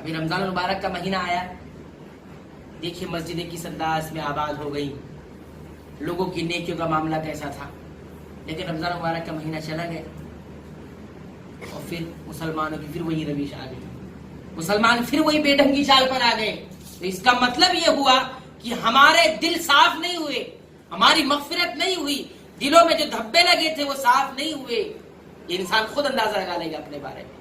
ابھی رمضان المبارک کا مہینہ آیا، دیکھیے مسجدیں کس انداز میں آباد ہو گئی، لوگوں کی نیکیوں کا معاملہ کیسا تھا، لیکن رمضان المبارک کا مہینہ چلا گیا اور پھر مسلمانوں کی پھر وہی رویش آ گئی، مسلمان پھر وہی بے ڈھنگی چال پر آ گئے۔ تو اس کا مطلب یہ ہوا کہ ہمارے دل صاف نہیں ہوئے، ہماری مغفرت نہیں ہوئی، دلوں میں جو دھبے لگے تھے وہ صاف نہیں ہوئے۔ یہ انسان خود اندازہ لگا لے گا اپنے بارے میں۔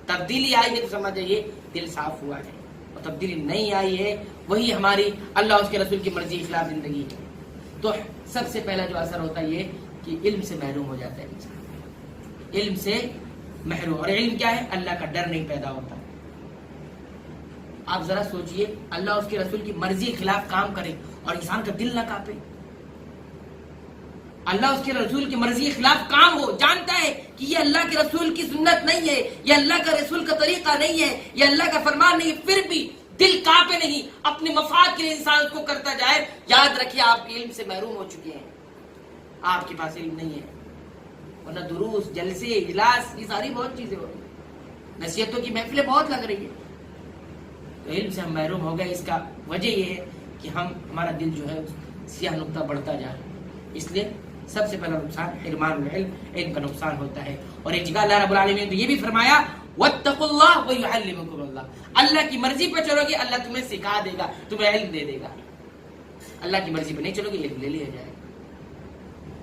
تبدیلی آئی ہے تو سمجھ جائیے دل صاف ہوا ہے، اور تبدیلی نہیں آئی ہے وہی ہماری اللہ اس کے رسول کی مرضی کے خلاف زندگی ہے۔ تو سب سے پہلا جو اثر ہوتا ہے یہ کہ علم سے محروم ہو جاتا ہے انسان، علم سے محروم۔ اور علم کیا ہے؟ اللہ کا ڈر نہیں پیدا ہوتا۔ آپ ذرا سوچئے، اللہ اس کے رسول کی مرضی کے خلاف کام کرے اور انسان کا دل نہ کانپے۔ اللہ اس کے رسول کی مرضی کے خلاف کام ہو، جانتا ہے کہ یہ اللہ کے رسول کی سنت نہیں ہے، یہ اللہ کا رسول کا طریقہ نہیں ہے، یہ اللہ کا فرمان نہیں ہے، پھر بھی دل کانپے نہیں، اپنے مفاد کے لیے انسان اس کو کرتا جائے۔ یاد رکھیے آپ علم سے محروم ہو چکے ہیں، آپ کے پاس علم نہیں ہے، ورنہ دروس، جلسے، اجلاس، یہ ساری بہت چیزیں ہو رہی ہیں، نصیحتوں کی محفلیں بہت لگ رہی ہیں۔ تو علم سے ہم محروم ہو گئے، اس کا وجہ یہ ہے کہ ہمارا دل جو ہے سیاہ نقطہ بڑھتا جا رہا ہے۔ اس لیے سب سے پہلا نقصان حرمان العلم، علم کا نقصان ہوتا ہے۔ اور ایک جگہ اللہ رب العالمین نے تو یہ بھی فرمایا واتقوا اللہ ویعلمکم اللہ، اللہ کی مرضی پہ چلو گے اللہ تمہیں سکھا دے گا، تمہیں علم دے دے گا۔ اللہ کی مرضی پہ نہیں چلو گے علم لے لیا جائے گا۔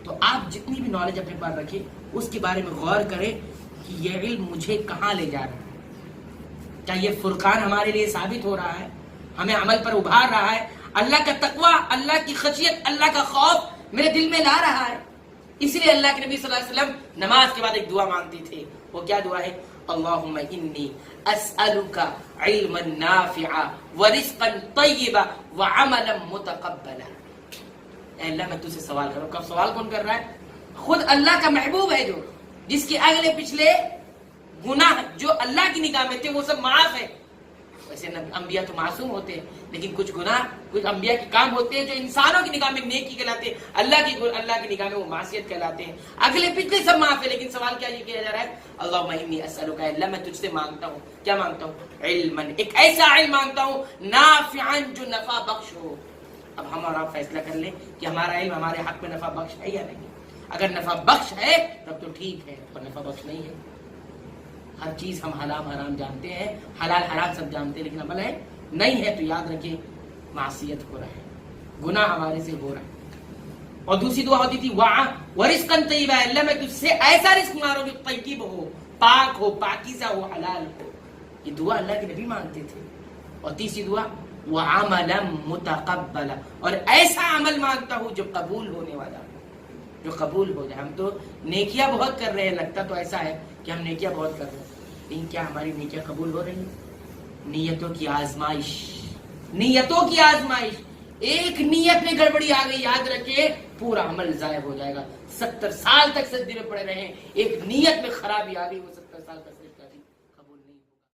تو آپ جتنی بھی نالج اپنے پاس رکھیں اس کے بارے میں غور کریں کہ یہ علم مجھے کہاں لے جا رہا ہے، کیا یہ فرقان ہمارے لیے ثابت ہو رہا ہے، ہمیں عمل پر ابھار رہا ہے، اللہ کا تقوی، اللہ کی خشیت، اللہ کا خوف میرے دل میں لا رہا ہے۔ اس لیے اللہ کے نبی صلی اللہ علیہ وسلم نماز کے بعد ایک دعا مانگتے تھے، وہ کیا دعا ہے؟ اللہم انی اسألک علما نافعا ورزقا طیبا وعملا متقبلا۔ اے اللہ میں تجھ سے سوال کر رہا ہوں۔ کب سوال کون کر رہا ہے؟ خود اللہ کا محبوب ہے، جو جس کے اگلے پچھلے گناہ جو اللہ کی نگاہ میں تھے وہ سب معاف ہے۔ ویسے انبیاء تو معصوم ہوتے ہیں، لیکن کچھ گناہ، کچھ انبیاء کے کام ہوتے ہیں جو انسانوں کی نگاہ میں نیکی کہلاتے ہیں، اللہ کی نگاہ میں وہ معصیت کہلاتے ہیں۔ اگلے پچھلے سب معاف ہے، لیکن سوال کیا یہ کیا جا رہا ہے؟ اللہم انی اسألک، اللہ میں تجھ سے مانگتا ہوں، کیا مانگتا ہوں؟ علما، ایک ایسا علم مانگتا ہوں نافعا، جو نفع بخش ہو۔ اب ہم اور آپ فیصلہ کر لیں کہ ہمارا علم ہمارے حق میں نفع بخش ہے یا نہیں۔ اگر نفع بخش ہے تب تو ٹھیک ہے، اور نفع بخش نہیں ہے، ہر چیز ہم حلال حرام جانتے ہیں، حلال حرام سب جانتے ہیں، لیکن عمل ہے نہیں ہے، تو یاد رکھیں معصیت ہو رہا ہے، گناہ ہمارے سے ہو رہا ہے۔ اور دوسری دعا ہوتی تھی ورزقا طیبا، اللہ میں تجھ سے ایسا رزق مانگوں جو طیب ہو، پاک ہو، پاکیزہ ہو، حلال ہو۔ یہ دعا اللہ کے نبی مانگتے تھے۔ اور تیسری دعا وعملا متقبلا، اور ایسا عمل مانگتا ہوں جو قبول ہونے والا ہو، جو قبول ہو جائے۔ ہم تو نیکیاں بہت کر رہے ہیں، لگتا تو ایسا ہے کہ ہم نیکیاں بہت کر رہے ہیں، لیکن کیا ہماری نیکیاں قبول ہو رہی ہیں؟ نیتوں کی آزمائش، نیتوں کی آزمائش، ایک نیت میں گڑبڑی آ گئی، یاد رکھے پورا عمل ضائع ہو جائے گا۔ 70 سال تک سجدے میں پڑے رہے، ایک نیت میں خرابی آ گئی، وہ 70 سال تک